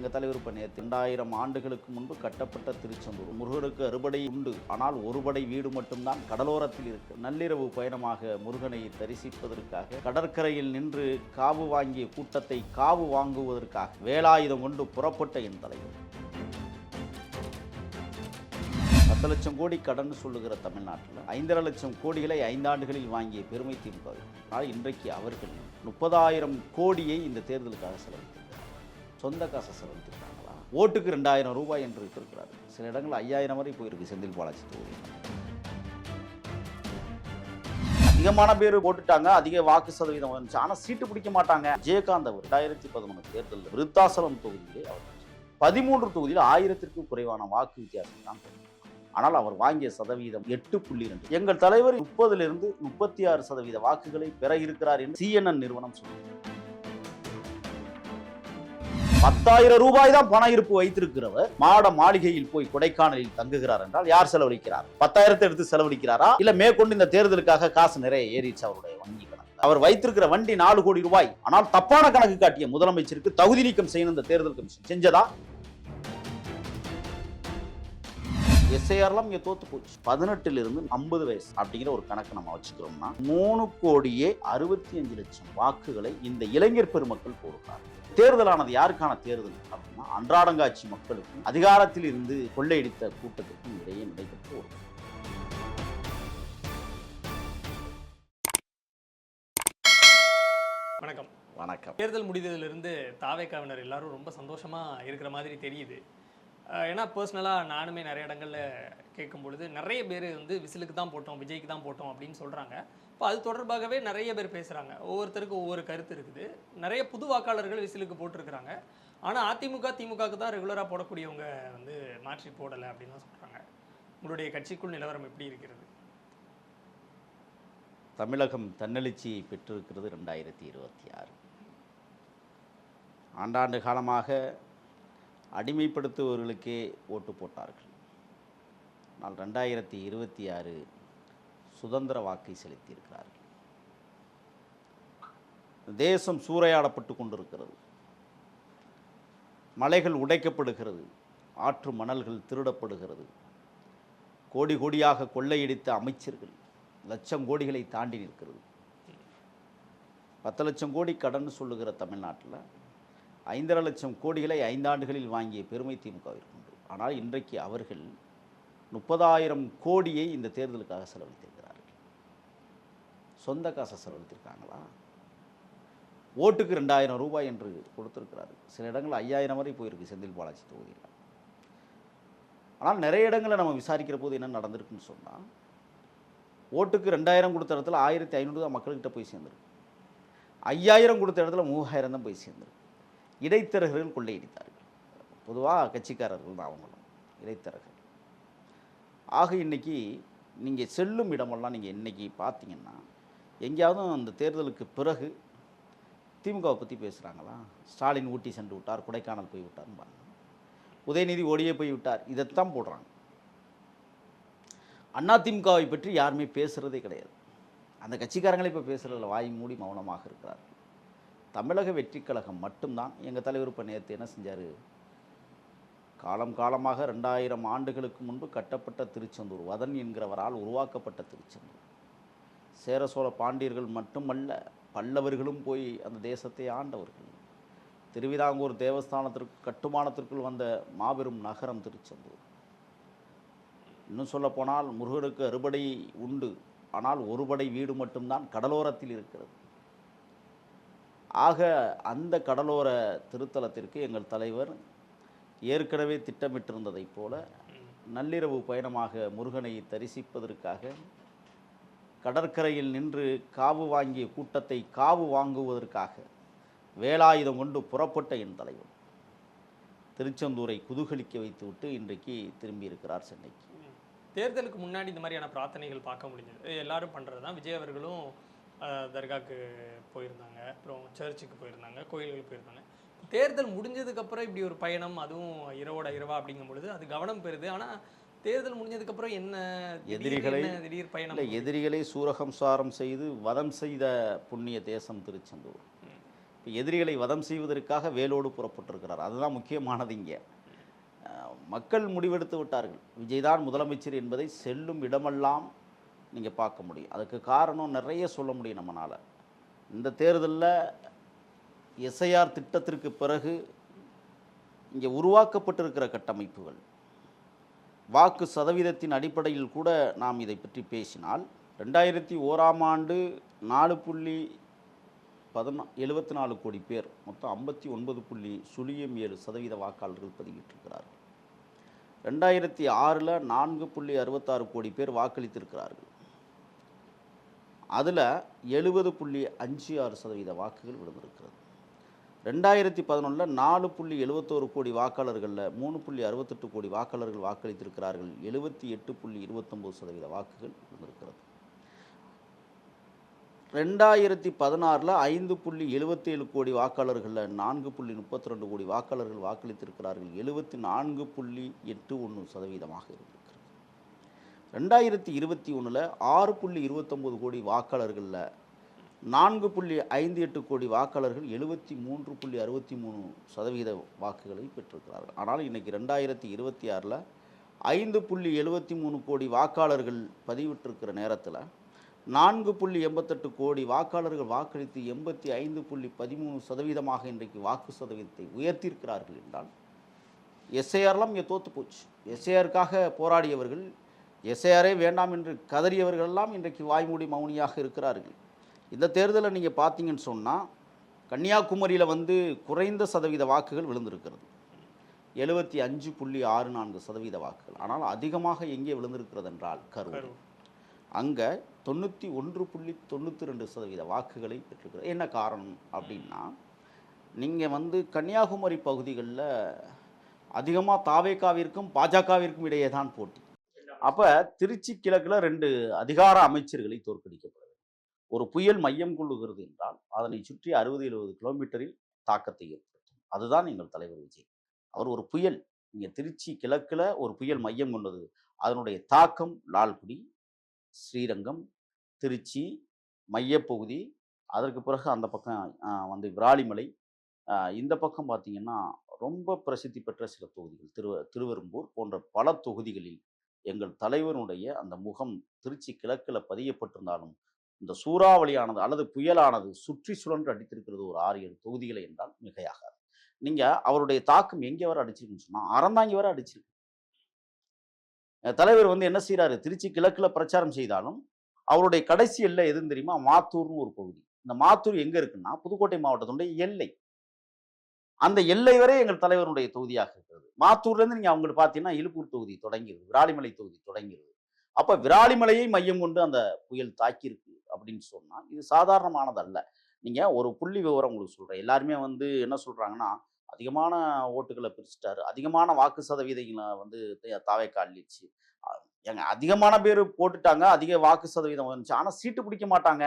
எங்கள் தலைவர் இப்போ நேற்று 2000 ஆண்டுகளுக்கு முன்பு கட்டப்பட்ட திருச்செந்தூர் முருகனுக்கு அறுபடை உண்டு, ஆனால் ஒருபடை வீடு மட்டும்தான் கடலோரத்தில் இருக்கு. நள்ளிரவு பயணமாக முருகனை தரிசிப்பதற்காக கடற்கரையில் நின்று காவு வாங்கிய கூட்டத்தை காவு வாங்குவதற்காக வேலாயுதம் கொண்டு புறப்பட்ட என் தலைவர். 10 லட்சம் கோடி கடன் சொல்லுகிற தமிழ்நாட்டில் 5.5 லட்சம் கோடிகளை 5 ஆண்டுகளில் வாங்கிய பெருமை திமுக. ஆனால் இன்றைக்கு அவர்கள் 30,000 கோடியை இந்த தேர்தலுக்காக செலவழித்திருக்கிறார். சொந்த காசை செலவழித்திருக்காங்களா? ஓட்டுக்கு 2,000 ரூபாய் என்று இருக்கிறார். சில இடங்கள் 5,000 வரை போயிருக்கு. செந்தில் பாலாஜி தொகுதியில் அதிகமான பேர் போட்டுட்டாங்க, அதிக வாக்கு சதவீதம் வந்துச்சு. ஆனால் சீட்டு பிடிக்க மாட்டாங்க. ஜெயகாந்த் அவர் 2011 தேர்தலில் விருத்தாசலம் தொகுதியிலே அவர் 13 தொகுதியில் 1000க்கும் குறைவான வாக்கு வித்தியாசம் தான். ஆனால் அவர் வாங்கிய சதவீதம் 8.2. எங்கள் தலைவர் 30லிருந்து 36% வாக்குகளை பெற இருக்கிறார் என்று CNN நிறுவனம் சொல்லுது. 10,000 ரூபாய் தான் பண இருப்பு வைத்திருக்கிறவர் மாட மாளிகையில் போய் கொடைக்கானலில் தங்குகிறார் என்றால் யார் செலவழிக்கிறார்? 10,000 எடுத்து செலவழிக்கிறாரா? இல்ல மேற்கொண்டு இந்த தேர்தலுக்காக காசு நிறைய ஏறிச்சு அவருடைய வங்கி கணக்கு. அவர் வைத்திருக்கிற வண்டி 4 கோடி ரூபாய். ஆனால் தப்பான கணக்கு காட்டிய முதலமைச்சருக்கு தகுதி நீக்கம் செய்யணும் இந்த தேர்தல் கமிஷன். செஞ்சதா? எஸ்ஐஆர்லாம் இங்கே தோத்து போச்சு. 18லிருந்து 50 வயசு அப்படிங்கிற ஒரு கணக்கு நம்ம வச்சுக்கிறோம்னா 3,65 லட்சம் வாக்குகளை இந்த இளைஞர் பெருமக்கள் போடுகிறார். தேர்தலானது யாருக்கான தேர்தல் அப்படின்னா அன்றாடங்காட்சி மக்களுக்கும் அதிகாரத்தில் இருந்து கொள்ளையடித்த கூட்டத்திற்கும் இடையே நடைபெற்ற ஒரு வணக்கம். வணக்கம். தேர்தல் முடிந்ததிலிருந்து தாவேக்காவினர் எல்லாரும் ரொம்ப சந்தோஷமா இருக்கிற மாதிரி தெரியுது. ஏன்னா பர்சனலாக நானுமே நிறைய இடங்களில் கேட்கும் பொழுது நிறைய பேர் வந்து விசிலுக்கு தான் போட்டோம், விஜய்க்கு தான் போட்டோம் அப்படின்னு சொல்கிறாங்க. இப்போ அது தொடர்பாகவே நிறைய பேர் பேசுகிறாங்க. ஒவ்வொருத்தருக்கும் ஒவ்வொரு கருத்து இருக்குது. நிறைய புது வாக்காளர்கள் விசிலுக்கு போட்டிருக்கிறாங்க. ஆனால் அதிமுக திமுகவுக்கு தான் ரெகுலராக போடக்கூடியவங்க வந்து மாற்றி போடலை அப்படின்னு தான் சொல்கிறாங்க. உங்களுடைய கட்சிக்குள் நிலவரம் எப்படி இருக்கிறது? தமிழகம் தன்னெழுச்சியை பெற்றிருக்கிறது 2026. ஆண்டாண்டு காலமாக அடிமைப்படுத்துபவர்களுக்கே ஓட்டு போட்டார்கள். ஆனால் 2026 சுதந்திர வாக்கை செலுத்தியிருக்கிறார்கள். தேசம் சூறையாடப்பட்டு கொண்டிருக்கிறது. மலைகள் உடைக்கப்படுகிறது, ஆற்று மணல்கள் திருடப்படுகிறது, கோடி கோடியாக கொள்ளையடித்த அமைச்சர்கள் லட்சம் கோடிகளை தாண்டி நிற்கிறது. 10 லட்சம் கோடி கடன் சொல்லுகிற தமிழ்நாட்டில் 5.5 லட்சம் கோடிகளை 5 ஆண்டுகளில் வாங்கிய பெருமை திமுகவிற்கு உண்டு. ஆனால் இன்றைக்கு அவர்கள் 30,000 கோடியை இந்த தேர்தலுக்காக செலவழித்திருக்கிறார்கள். சொந்த காசை செலவழித்திருக்காங்களா? ஓட்டுக்கு 2,000 ரூபாய் என்று கொடுத்திருக்கிறார்கள். சில இடங்கள் 5,000 வரை போயிருக்கு செந்தில் பாலாஜி தொகுதியில். ஆனால் நிறைய இடங்களில் நம்ம விசாரிக்கிற போது என்ன நடந்திருக்குன்னு சொன்னால், ஓட்டுக்கு 2,000 கொடுத்த இடத்துல 1,500 தான் மக்கள்கிட்ட போய் சேர்ந்துருக்கு. 5,000 கொடுத்த இடத்துல 3,000 தான் போய் சேர்ந்துருக்கு. இடைத்தரகர்கள் கொள்ளையடித்தார்கள். பொதுவாக கட்சிக்காரர்கள் தான் அவங்களும் இடைத்தரகர்கள். ஆக இன்றைக்கி நீங்கள் செல்லும் இடமெல்லாம் நீங்கள் இன்றைக்கி பார்த்தீங்கன்னா எங்கேயாவது அந்த தேர்தலுக்கு பிறகு திமுகவை பற்றி பேசுகிறாங்களா? ஸ்டாலின் ஊட்டி சென்று விட்டார், கொடைக்கானல் போய் விட்டார்னு பாருங்க. உதயநிதி ஓடியே போய் விட்டார், இதைத்தான் போடுறாங்க. அதிமுகவை பற்றி யாருமே பேசுகிறதே கிடையாது. அந்த கட்சிக்காரங்களே இப்போ பேசுகிறதில்ல, வாய் மூடி மௌனமாக இருக்கிறார். தமிழக வெற்றிக் கழகம் மட்டும்தான். எங்கள் தலைவர் இப்போ நேற்று என்ன செஞ்சார்? காலம் காலமாக 2000 ஆண்டுகளுக்கு முன்பு கட்டப்பட்ட திருச்செந்தூர், வதன் என்கிறவரால் உருவாக்கப்பட்ட திருச்செந்தூர். சேர சோழ பாண்டியர்கள் மட்டுமல்ல, பல்லவர்களும் போய் அந்த தேசத்தை ஆண்டவர்கள். திருவிதாங்கூர் தேவஸ்தானத்திற்கு கட்டுமானத்திற்குள் வந்த மாபெரும் நகரம் திருச்செந்தூர். இன்னும் சொல்லப்போனால் முருகனுக்கு அறுபடை உண்டு, ஆனால் ஒருபடை வீடு மட்டும்தான் கடலோரத்தில் இருக்கிறது. ஆக அந்த கடலோர திருத்தலத்திற்கு எங்கள் தலைவர் ஏற்கனவே திட்டமிட்டிருந்ததைப் போல நள்ளிரவு பயணமாக முருகனை தரிசிப்பதற்காக கடற்கரையில் நின்று காவு வாங்கிய கூட்டத்தை காவு வாங்குவதற்காக வேலாயுதம் கொண்டு புறப்பட்ட என் தலைவர் திருச்செந்தூரை குதூகலிக்க வைத்துவிட்டு இன்றைக்கு திரும்பி இருக்கிறார் சென்னைக்கு. தேர்தலுக்கு முன்னாடி இந்த மாதிரியான பிரார்த்தனைகள் பார்க்க முடிஞ்சது. எல்லாரும் பண்ணுறது தான். விஜய் அவர்களும் தர்காவுக்கு போயிருந்தாங்க, அப்புறம் சர்ச்சுக்கு போயிருந்தாங்க, கோயில்களுக்கு போயிருந்தாங்க. தேர்தல் முடிஞ்சதுக்கப்புறம் இப்படி ஒரு பயணம், அதுவும் இரவோட இரவா அப்படிங்கும் பொழுது அது கவனம் பெறுது. ஆனால் தேர்தல் முடிஞ்சதுக்கப்புறம் என்ன திடீர் பயணம்? எதிரிகளை சூரகம்சாரம் செய்து வதம் செய்த புண்ணிய தேசம் திருச்செந்தூர். இப்போ எதிரிகளை வதம் செய்வதற்காக வேலோடு புறப்பட்டிருக்கிறார். அதுதான் முக்கியமானது இங்கே. மக்கள் முடிவெடுத்து விட்டார்கள். விஜய் தான் முதலமைச்சர் என்பதை செல்லும் இடமெல்லாம் நீங்கள் பார்க்க முடியும். அதுக்கு காரணம் நிறைய சொல்ல முடியும் நம்மளால். இந்த தேர்தலில் எஸ்ஐஆர் திட்டத்திற்கு பிறகு இங்கே உருவாக்கப்பட்டிருக்கிற கட்டமைப்புகள், வாக்கு சதவீதத்தின் அடிப்படையில் கூட நாம் இதை பற்றி பேசினால் 2001ஆம் ஆண்டு 4.74 கோடி பேர், மொத்தம் 59.07% வாக்காளர்கள் பதிவிட்டிருக்கிறார்கள். 2006ல் 4.66 கோடி பேர் வாக்களித்திருக்கிறார்கள். அதில் 70.56% வாக்குகள் விழுந்திருக்கிறது. 2011ல் 4.71 கோடி வாக்காளர்களில் 3.68 கோடி வாக்காளர்கள் வாக்களித்திருக்கிறார்கள். 78.29% வாக்குகள் விழுந்திருக்கிறது. 2016ல் 5.77 கோடி வாக்காளர்களில் 4.32 கோடி வாக்காளர்கள் வாக்களித்திருக்கிறார்கள். 74.81% இருந்திருக்கிறது. 2021ல் 6.29 கோடி வாக்காளர்களில் 4.58 கோடி வாக்காளர்கள் 73.63% வாக்குகளை பெற்றிருக்கிறார்கள். ஆனால் இன்றைக்கி 2026ல் 5.73 கோடி வாக்காளர்கள் பதிவிட்டிருக்கிற நேரத்தில் 4.88 கோடி வாக்காளர்கள் வாக்களித்து 85.13% இன்றைக்கு வாக்கு சதவீதத்தை உயர்த்தியிருக்கிறார்கள் என்றால் எஸ்ஐஆர்லாம் இங்கே தோற்று போச்சு. எஸ்ஐஆருக்காக போராடியவர்கள், எஸ்ஐஆரே வேண்டாம் என்று கதறியவர்களெல்லாம் இன்றைக்கு வாய்மூடி மௌனியாக இருக்கிறார்கள். இந்த தேர்தலில் நீங்கள் பார்த்தீங்கன்னு சொன்னால் கன்னியாகுமரியில் குறைந்த சதவீத வாக்குகள் விழுந்திருக்கிறது. 75.64% வாக்குகள். ஆனால் அதிகமாக எங்கே விழுந்திருக்கிறது என்றால் கரூர். அங்கே 91.92% வாக்குகளை பெற்றிருக்கிறது. என்ன காரணம் அப்படின்னா, நீங்கள் கன்னியாகுமரி பகுதிகளில் அதிகமாக தாவேகாவிற்கும் பாஜகவிற்கும் இடையே தான் போட்டி. அப்போ திருச்சி கிழக்கில் 2 அதிகார அமைச்சர்களை தோற்கடிக்கப்படும். ஒரு புயல் மையம் கொள்ளுகிறது என்றால் அதனை சுற்றி 60-70 கிலோமீட்டரில் தாக்கத்தை ஏற்படுத்தும். அதுதான் எங்கள் தலைவர் விஜய். அவர் ஒரு புயல். இங்கே திருச்சி கிழக்கில் ஒரு புயல் மையம் கொண்டது. அதனுடைய தாக்கம் லால்குடி, ஸ்ரீரங்கம், திருச்சி மையப்பகுதி, அதற்கு பிறகு அந்த பக்கம் விராலிமலை, இந்த பக்கம் பார்த்திங்கன்னா ரொம்ப பிரசித்தி பெற்ற சில தொகுதிகள், திருவெரும்பூர் போன்ற பல தொகுதிகளில் எங்கள் தலைவருடைய அந்த முகம் திருச்சி கிழக்கில் பதியப்பட்டிருந்தாலும் இந்த சூறாவளியானது அல்லது புயலானது சுற்றி சுழன்று அடித்திருக்கிறது ஒரு 6-7 தொகுதிகளை என்றால் மிகையாகாது. நீங்கள் அவருடைய தாக்கம் எங்கே வர அடிச்சிருக்குன்னு சொன்னால் அறந்தாங்கி வர அடிச்சிருக்கு. தலைவர் என்ன செய்கிறாரு, திருச்சி கிழக்கில் பிரச்சாரம் செய்தாலும் அவருடைய கடைசி எல்லை எதுன்னு தெரியுமா? மாத்தூர்னு ஒரு பகுதி. இந்த மாத்தூர் எங்கே இருக்குன்னா புதுக்கோட்டை மாவட்டத்தினுடைய எல்லை. அந்த எல்லை வரை எங்கள் தலைவருடைய தொகுதியாக இருக்கிறது. மாத்தூர்லேருந்து நீங்கள் அவங்களுக்கு பார்த்தீங்கன்னா இலுப்பூர் தொகுதி தொடங்கிறது, விராலிமலை தொகுதி தொடங்கிறது. அப்போ விராலிமலையை மையம் கொண்டு அந்த புயல் தாக்கியிருக்கு அப்படின்னு சொன்னால் இது சாதாரணமானது அல்ல. நீங்கள் ஒரு புள்ளி விவரம் உங்களுக்கு சொல்கிறேன். எல்லாருமே என்ன சொல்கிறாங்கன்னா, அதிகமான ஓட்டுகளை பிரிச்சுட்டாரு, அதிகமான வாக்கு சதவீதங்களை தாவேக்கா அள்ளிச்சு. ஏங்க, அதிகமான பேர் போட்டுட்டாங்க, அதிக வாக்கு சதவீதம் வந்துச்சு, ஆனால் சீட்டு பிடிக்க மாட்டாங்க.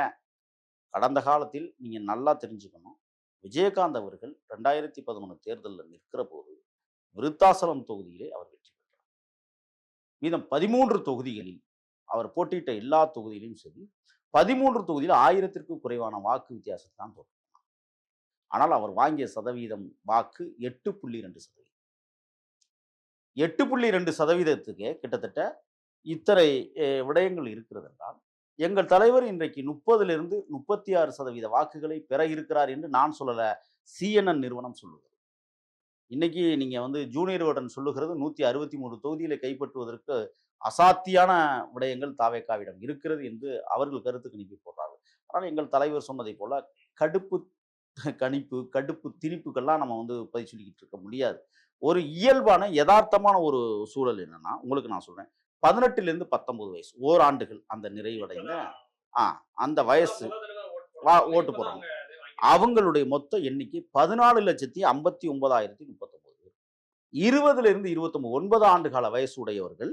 கடந்த காலத்தில் நீங்கள் நல்லா தெரிஞ்சுக்கணும், விஜயகாந்த் அவர்கள் 2011 தேர்தலில் நிற்கிற போது விருத்தாசலம் தொகுதியிலே அவர் வெற்றி பெற்றார். மீதம் 13 தொகுதிகளில் அவர் போட்டியிட்ட எல்லா தொகுதியிலும் சரி 13 தொகுதியில் 1000க்கும் குறைவான வாக்கு வித்தியாசத்தை தான் தோற்றார். ஆனால் அவர் வாங்கிய சதவீதம் வாக்கு 8.2%. 8.2%க்கு கிட்டத்தட்ட இத்தனை விடயங்கள் இருக்கிறது என்றால் எங்கள் தலைவர் இன்றைக்கு 30லிருந்து 36% வாக்குகளை பெற இருக்கிறார் என்று நான் சொல்லலை, CNN நிறுவனம் சொல்லுகிறது. இன்னைக்கு நீங்க ஜூனியர் விகடன் சொல்லுகிறது 163 தொகுதிகளை கைப்பற்றுவதற்கு அசாத்தியான விடயங்கள் தாவேக்காவிடம் இருக்கிறது என்று அவர்கள் கருத்து கணிப்பு போடுறார்கள். ஆனால் எங்கள் தலைவர் சொன்னதை போல கடுப்பு கணிப்பு, கடுப்பு திணிப்புக்கெல்லாம் நம்ம பதில் சொல்லிக்கிட்டு இருக்க முடியாது. ஒரு இயல்பான யதார்த்தமான ஒரு சூழல் என்னன்னா, உங்களுக்கு நான் சொல்றேன், 18லிருந்து 19 வயசு ஓராண்டுகள் அந்த நிறைவடைந்த அந்த வயசு ஓட்டு போடுறாங்க. அவங்களுடைய மொத்த எண்ணிக்கை 14,59,039. 20லிருந்து 29 ஆண்டு கால வயசு உடையவர்கள்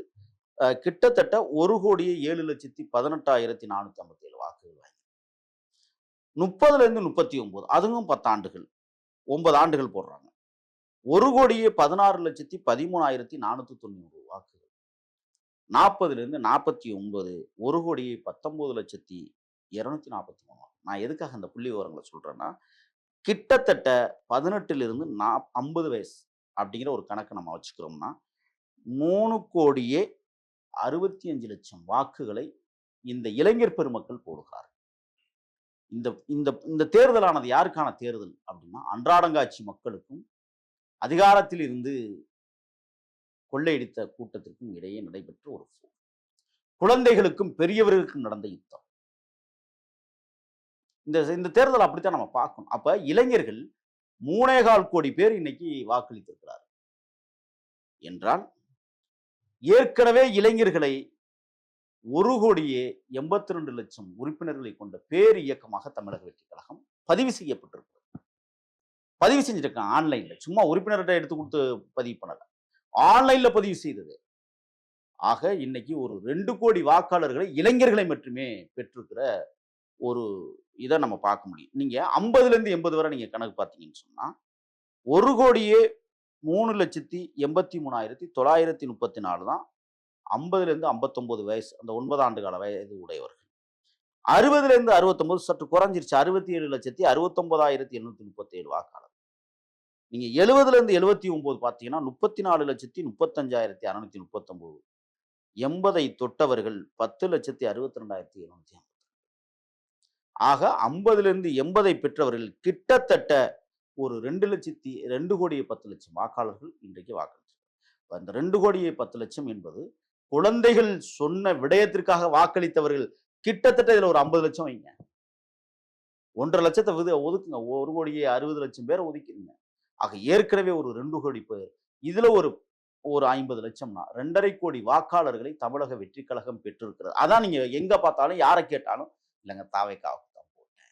கிட்டத்தட்ட 1,07,18,457 வாக்குகள் வாங்கி. 30லிருந்து 39 அதுவும் 10 ஆண்டுகள் 9 ஆண்டுகள் போடுறாங்க. 1,16,13,490 வாக்குகள். 40லிருந்து 49 1,19,243. நான் எதுக்காக அந்த புள்ளி விவரங்களை சொல்றேன்னா, கிட்டத்தட்ட 18லிருந்து 50 வயசு அப்படிங்கிற ஒரு கணக்கு நம்ம வச்சுக்கிறோம்னா 3,65,00,000 வாக்குகளை இந்த இளைஞர் பெருமக்கள் போடுகிறார். இந்த இந்த இந்த தேர்தலானது யாருக்கான தேர்தல் அப்படின்னா, அன்றாடங்காட்சி மக்களுக்கும் அதிகாரத்தில் இருந்து கொள்ளையடித்த கூட்டத்திற்கும் இடையே நடைபெற்ற ஒரு போர். குழந்தைகளுக்கும் பெரியவர்களுக்கும் நடந்த யுத்தம். இந்த இந்த தேர்தல் அப்படித்தான் நம்ம பார்க்கணும். அப்ப இளைஞர்கள் 3,4 கோடி பேர் இன்னைக்கு வாக்களித்திருக்கிறார் என்றால், ஏற்கனவே இளைஞர்களை 1,82,00,000 உறுப்பினர்களை கொண்ட பேர் இயக்கமாக தமிழக வெற்றி கழகம் பதிவு செய்யப்பட்டிருக்கிறது. பதிவு செஞ்சிருக்காங்க ஆன்லைன்ல. சும்மா உறுப்பினர்கிட்ட எடுத்து கொடுத்து பதிவு பண்ணல. ஆன்லைன்ல பதிவு செய்தது. ஆக இன்னைக்கு ஒரு 2 கோடி வாக்காளர்களை இளைஞர்களை மட்டுமே பெற்றிருக்கிற ஒரு இதை நம்ம பார்க்க முடியும். நீங்க 50லேருந்து 80 வரை நீங்க கணக்கு பார்த்தீங்கன்னு சொன்னா 1,03,83,934 தான் 50லேருந்து 59 வயசு, அந்த 9 ஆண்டு கால வயது உடையவர்கள். 60லேருந்து 69 சற்று குறைஞ்சிருச்சு. 67,69,837 வாக்காளர். நீங்க 70லேருந்து 79 பார்த்தீங்கன்னா 34,35,639. 80 தொட்டவர்கள் 10,62,750. ஆக 50லேருந்து 80 பெற்றவர்கள் கிட்டத்தட்ட ஒரு 2,10,00,000 வாக்காளர்கள் இன்றைக்கு வாக்களித்தார். அந்த 2,10,00,000 என்பது குழந்தைகள் சொன்ன விடயத்திற்காக வாக்களித்தவர்கள் கிட்டத்தட்ட இதுல ஒரு 50,00,000 வைங்க. 1,50,000 ஒதுக்குங்க. 1,60,00,000 பேரை ஒதுக்கிடுங்க. ஆக ஏற்கனவே ஒரு 2 கோடி பேர். இதுல ஒரு 50,00,000னா 2,50 கோடி வாக்காளர்களை தமிழக வெற்றி கழகம் பெற்றிருக்கிறது. அதான் நீங்க எங்க பார்த்தாலும் யாரை கேட்டாலும் இல்லைங்க தாவேக்காவுக்கு தான் போட்டேன்.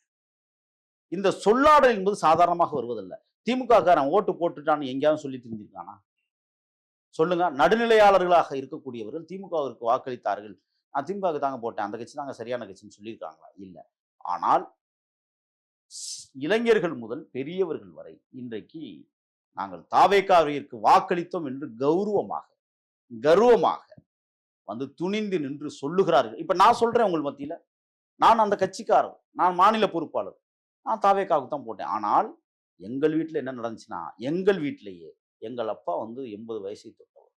இந்த சொல்லாடல் என்பது சாதாரணமாக வருவதில்லை. திமுக காரன் ஓட்டு போட்டுட்டான்னு எங்கேயாவது சொல்லி தெரிஞ்சிருக்கானா? சொல்லுங்க. நடுநிலையாளர்களாக இருக்கக்கூடியவர்கள் திமுகவிற்கு வாக்களித்தார்கள். நான் திமுகவுக்கு தாங்க போட்டேன், அந்த கட்சி தாங்க சரியான கட்சின்னு சொல்லியிருக்காங்களா? இல்லை. ஆனால் இளைஞர்கள் முதல் பெரியவர்கள் வரை இன்றைக்கு நாங்கள் தாவேக்காவிற்கு வாக்களித்தோம் என்று கர்வமாக வந்து துணிந்து நின்று சொல்லுகிறார்கள். இப்ப நான் சொல்றேன் உங்கள் மத்தியில, நான் அந்த கட்சிக்காரர், நான் மாநில பொறுப்பாளர், நான் தாவேக்காவுக்கு தான் போட்டேன். ஆனால் எங்கள் வீட்டில் என்ன நடந்துச்சுன்னா, எங்கள் வீட்டிலேயே எங்கள் அப்பா வந்து 80 வயசை தொட்டவர்.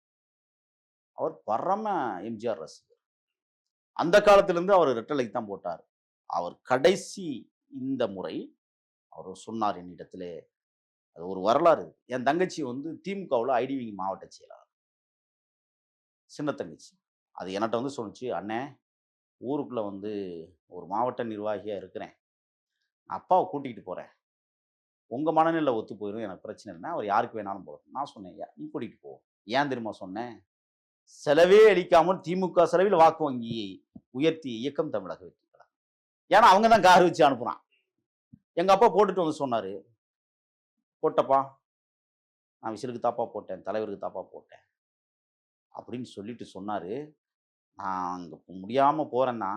அவர் பரம எம்ஜிஆர் ரசிகர். அந்த காலத்திலிருந்து அவர் ரெட்டலைக்கு தான் போட்டார். அவர் கடைசி இந்த முறை அவர் சொன்னார் என்னிடத்திலே, அது ஒரு வரலாறு. என் தங்கச்சி வந்து திமுகவில் ஐடிவிங் மாவட்ட செயலாளர், சின்ன தங்கச்சி. அது என்கிட்ட வந்து சொன்னிச்சு, அண்ணே ஊருக்குள்ள வந்து ஒரு மாவட்ட நிர்வாகியா இருக்கிறேன், அப்பாவை கூட்டிகிட்டு போறேன், உங்க மனநிலை ஒத்து போயிடும், எனக்கு பிரச்சனை இல்லைன்னா அவர் யாருக்கு வேணாலும் போகணும். நான் சொன்னேன், நீ கூட்டிகிட்டு போ. ஏன் தெரியுமா சொன்னேன்? செலவே அளிக்காமல் திமுக செலவில் வாக்கு வங்கியை உயர்த்திய இயக்கம் தமிழக வெற்றி கழகம். ஏன்னா அவங்க தான் கார் வச்சு அனுப்புறான். எங்க அப்பா போட்டுட்டு வந்து சொன்னாரு, போட்டப்பா நான் விசிலுக்கு தாப்பா போட்டேன், தலைவருக்கு தாப்பா போட்டேன் அப்படின்னு சொல்லிட்டு சொன்னாரு. நான் அங்கே முடியாம போறேன்னா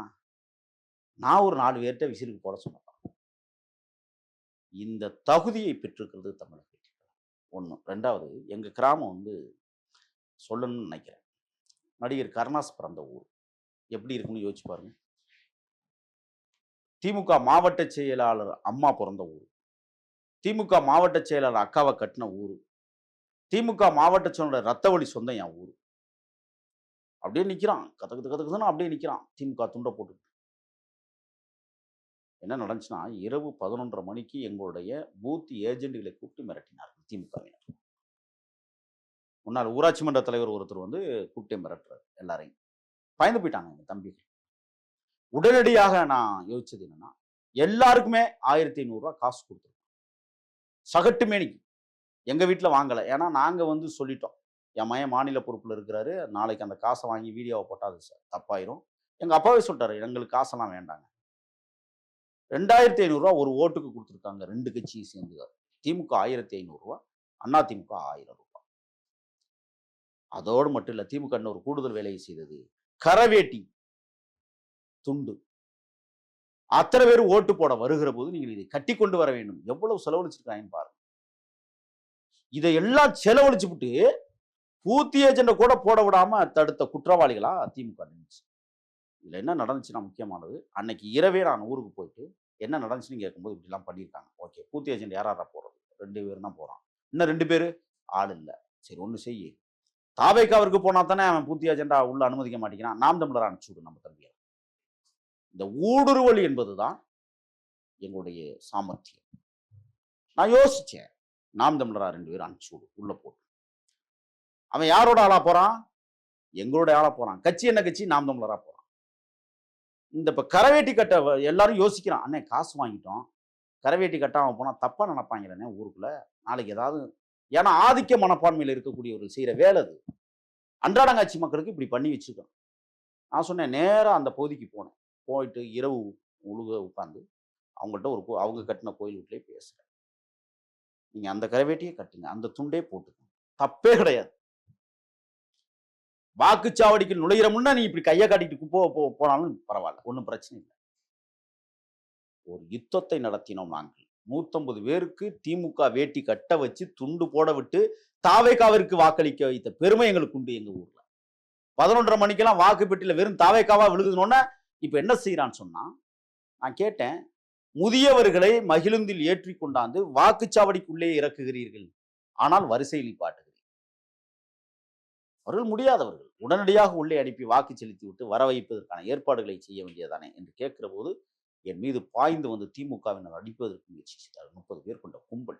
நான் ஒரு 4 பேர்கிட்ட விசிலுக்கு போட சொன்னேன். இந்த தகுதியை பெற்றிருக்கிறது தமிழக வெற்றி கழகம். ஒன்று. ரெண்டாவது, எங்க கிராமம் வந்து சொல்லணும்னு நினைக்கிறேன், நடிகர் கருணாஸ் பிறந்த ஊர். எப்படி இருக்குன்னு யோசிச்சு பாருங்க. திமுக மாவட்ட செயலாளர் அம்மா பிறந்த ஊர், திமுக மாவட்ட செயலாளர் அக்காவை கட்டின ஊர், திமுக மாவட்ட செயலாளர் ரத்தவழி சொந்தம் என் ஊர். அப்படியே நிற்கிறான், கதக்குதுன்னு அப்படியே நிற்கிறான் திமுக துண்டை போட்டு. என்ன நடந்துச்சுன்னா, இரவு 11:30 மணிக்கு எங்களுடைய பூத் ஏஜென்ட்களை கூப்பிட்டு மிரட்டினார்கள் திமுகவினர். முன்னாள் ஊராட்சி மன்ற தலைவர் ஒருத்தர் வந்து கூப்பிட்டு மிரட்டுறாரு எல்லாரையும். பயந்து போயிட்டாங்க எங்க தம்பிகள். உடனடியாக நான் யோசிச்சது என்னன்னா, எல்லாருக்குமே 1,500 ரூபாய் காசு கொடுத்துருக்கோம் சகட்டு மேனிக்கு. எங்க வீட்டில் வாங்கலை. ஏன்னா நாங்க வந்து சொல்லிட்டோம், என் மகன் மாநில பொறுப்பில் இருக்கிறாரு, நாளைக்கு அந்த காசை வாங்கி வீடியோவை போட்டாது சார் தப்பாயிரும். எங்க அப்பாவே சொல்லிட்டாரு, எங்களுக்கு காசெல்லாம் வேண்டாங்க. 2,500 ரூபா ஒரு ஓட்டுக்கு கொடுத்துருக்காங்க 2 கட்சியும் சேர்ந்து. திமுக 1,500 ரூபா, அண்ணா திமுக 1,000 ரூபாய். அதோடு மட்டும் இல்லை, திமுக ஒரு கூடுதல் வேலையை செய்தது. கரவேட்டி துண்டு அத்தனை பேர் ஓட்டு போட வருகிற போது நீங்கள் இதை கட்டி கொண்டு வர வேண்டும். எவ்வளவு செலவழிச்சிருக்காங்க பாருங்க. இதையெல்லாம் செலவழிச்சு விட்டு பூத் ஏஜென்ட கூட போட விடாம தடுத்த குற்றவாளிகளா திமுக இருந்துச்சு. இதுல என்ன நடந்துச்சுன்னா, முக்கியமானது, அன்னைக்கு இரவே நான் ஊருக்கு போயிட்டு என்ன நடந்துச்சுன்னு கேட்கும்போது இப்படிலாம் பண்ணியிருக்காங்க. ஓகே, பூத் ஏஜென்ட் யார் யாரா போறது? 2 பேர் தான் போறான். இன்னும் 2 பேரு ஆள் இல்ல. சரி ஒண்ணு செய்யி. தாவேக்காவிற்கு போனா தானே அவன் பூத் ஏஜென்டா உள்ள அனுமதிக்க மாட்டேங்கிறான். நாம் தமிழரா அனுப்பிச்சு விடு நம்ம தம்பிய. இந்த ஊடுருவல் என்பதுதான் எங்களுடைய சாமர்த்தியம். நான் யோசிச்சேன். நாம் தமிழரா 2 பேரும் அனுப்பிச்சு விடு உள்ள போட்டு. அவன் யாரோட ஆளா போறான்? எங்களுடைய ஆளா போறான். கட்சி என்ன கட்சி? நாம் தமிழரா போறான். இந்த இப்ப கரவேட்டி கட்ட எல்லாரும் யோசிக்கிறான். அண்ணே காசு வாங்கிட்டோம். கரவேட்டி கட்டாம போனா தப்பா நினைப்பாங்களே ஊருக்குள்ள. நாளைக்கு ஏதாவது ஏன்னா ஆதிக்க மனப்பான்மையில இருக்கக்கூடியவர்கள் செய்யற வேலை அது. அன்றாடங்காட்சி மக்களுக்கு இப்படி பண்ணி வச்சிருக்கோம். நான் சொன்னேன் நேரா அந்த பகுதிக்கு போனேன். போயிட்டு இரவு முழுக உட்கார்ந்து அவங்கள்ட்ட அவங்க கட்டின கோயில் வீட்டிலே பேசுறேன். நீங்க அந்த கரவேட்டியே கட்டுங்க. அந்த துண்டே போட்டுங்க. தப்பே கிடையாது. வாக்குச்சாவடிக்கு நுழையிற முன்ன நீ இப்படி கையை காட்டிட்டு போனாலும் பரவாயில்ல. ஒன்றும் பிரச்சனை இல்லை. ஒரு யுத்தத்தை நடத்தினோம் நாங்கள். 150 பேருக்கு திமுக வேட்டி கட்ட வச்சு துண்டு போட விட்டு தாவேக்காவிற்கு வாக்களிக்க வைத்த பெருமை எங்களுக்கு உண்டு எங்க ஊர்ல. 11:30 மணிக்கெல்லாம் வாக்கு பெட்டியில வெறும் தாவேக்காவா விழுகுதுனோன்னா இப்ப என்ன செய்யறான்னு சொன்னா, நான் கேட்டேன், முதியவர்களை மகிழுந்தில் ஏற்றி கொண்டாந்து வாக்குச்சாவடிக்குள்ளே இறக்குகிறீர்கள், ஆனால் வரிசையில் நிப்பாட்டுகிறீர்கள். அவர்கள் முடியாதவர்கள். உடனடியாக உள்ளே அனுப்பி வாக்கு செலுத்தி விட்டு வர வைப்பதற்கான ஏற்பாடுகளை செய்ய வேண்டியதானே என்று கேட்கிற போது என் மீது பாய்ந்து வந்து திமுகவினர் அடிப்பதற்கு முயற்சி செய்தார். 30 பேர் கொண்ட கும்பல்,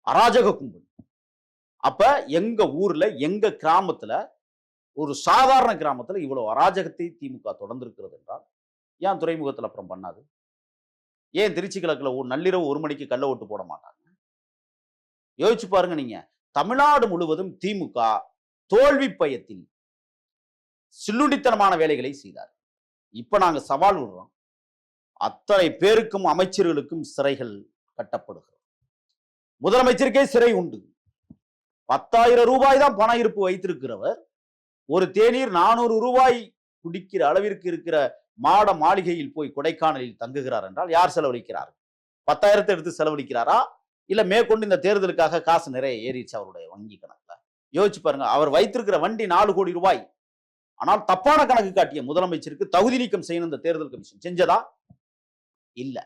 அராஜக கும்பல். அப்ப எங்க ஊர்ல எங்க கிராமத்துல, ஒரு சாதாரண கிராமத்துல இவ்வளவு அராஜகத்தை திமுக தொடர்ந்திருக்கிறது என்றால் ஏன் துறைமுகத்தில் அப்புறம் பண்ணாது? ஏன் திருச்சி கிழக்குல நள்ளிரவு 1 மணிக்கு கள்ள ஓட்டு போட மாட்டாங்க? யோசிச்சு பாருங்க நீங்க. தமிழ்நாடு முழுவதும் திமுக தோல்வி பயத்தில் சில்லுண்டித்தனமான வேலைகளை செய்தார். இப்ப நாங்க சவால் விடுறோம். அத்தனை பேருக்கும் அமைச்சர்களுக்கும் சிறைகள் கட்டப்படுகிறது. முதலமைச்சருக்கே சிறை உண்டு. 10,000 ரூபாய் தான் பண இருப்பு வைத்திருக்கிறவர் ஒரு தேநீர் 400 ரூபாய் குடிக்கிற அளவிற்கு இருக்கிற மாட மாளிகையில் போய் கொடைக்கானலில் தங்குகிறார் என்றால் யார் செலவழிக்கிறார்? 10,000 எடுத்து செலவழிக்கிறாரா? இல்ல மேற்கொண்டு இந்த தேர்தலுக்காக காசு நிறைய ஏறிடுச்சு அவருடைய வங்கி கணக்குல? யோசிச்சு பாருங்க. அவர் வைத்திருக்கிற வண்டி 4 கோடி ரூபாய். ஆனால் தப்பான கணக்கு காட்டிய முதலமைச்சருக்கு தகுதி நீக்கம் செய்யணும் இந்த தேர்தல் கமிஷன். செஞ்சதா? இல்ல.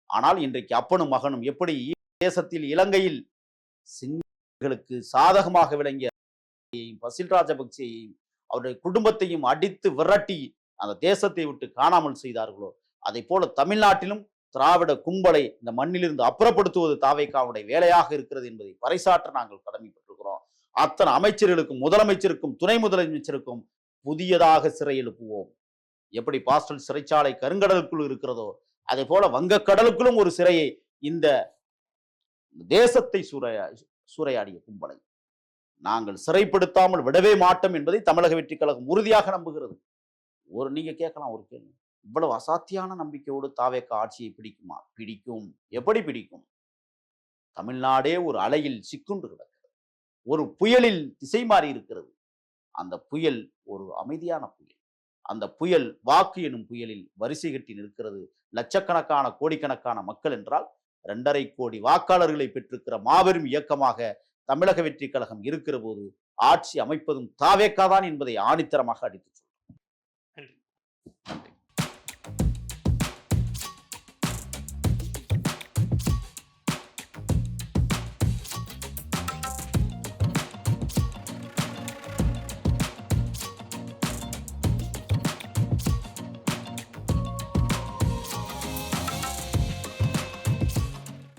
ஆனால் இன்றைக்கு அப்பனும் மகனும் எப்படி தேசத்தில் இலங்கையில் சிங்களுக்கு சாதகமாக விளங்கிய பசில் ராஜபக்சேயையும் அவருடைய குடும்பத்தையும் அடித்து விரட்டி அந்த தேசத்தை விட்டு காணாமல் செய்தார்களோ, அதை போல தமிழ்நாட்டிலும் திராவிட கும்பலை இந்த மண்ணிலிருந்து அப்புறப்படுத்துவது தாவேக்காவுடைய வேலையாக இருக்கிறது என்பதை பறைசாற்ற நாங்கள் கடமைப்பட்டிருக்கிறோம். அத்தனை அமைச்சர்களுக்கும் முதலமைச்சருக்கும் துணை முதலமைச்சருக்கும் புதியதாக சிறை எழுப்புவோம். எப்படி பாஸ்டல் சிறைச்சாலை கருங்கடலுக்குள் இருக்கிறதோ அதே போல வங்கக்கடலுக்குள்ளும் ஒரு சிறையை இந்த தேசத்தை சூறையாடிய கும்பலை நாங்கள் சிறைப்படுத்தாமல் விடவே மாட்டோம் என்பதை தமிழக வெற்றிக் கழகம் உறுதியாக நம்புகிறது. நீங்க கேட்கலாம் ஒரு கேள்வி, இவ்வளவு அசாத்தியான நம்பிக்கையோடு தாவேக்கா ஆட்சியை பிடிக்குமா? பிடிக்கும். எப்படி பிடிக்கும்? தமிழ்நாடே ஒரு அலையில் சிக்குண்டு கிடக்கிறது. ஒரு புயலில் திசை மாறி இருக்கிறது. அந்த புயல் ஒரு அமைதியான புயல். அந்த புயல் வாக்கு எனும் புயலில் வரிசை கட்டி நிற்கிறது. லட்சக்கணக்கான கோடிக்கணக்கான மக்கள் என்றால் 2.5 கோடி வாக்காளர்களை பெற்றிருக்கிற மாபெரும் இயக்கமாக தமிழக வெற்றிக் கழகம் இருக்கிற போது ஆட்சி அமைப்பதும் தாவேக்காதான் என்பதை ஆணித்தரமாக அடித்துச் சொல்றோம். நன்றி.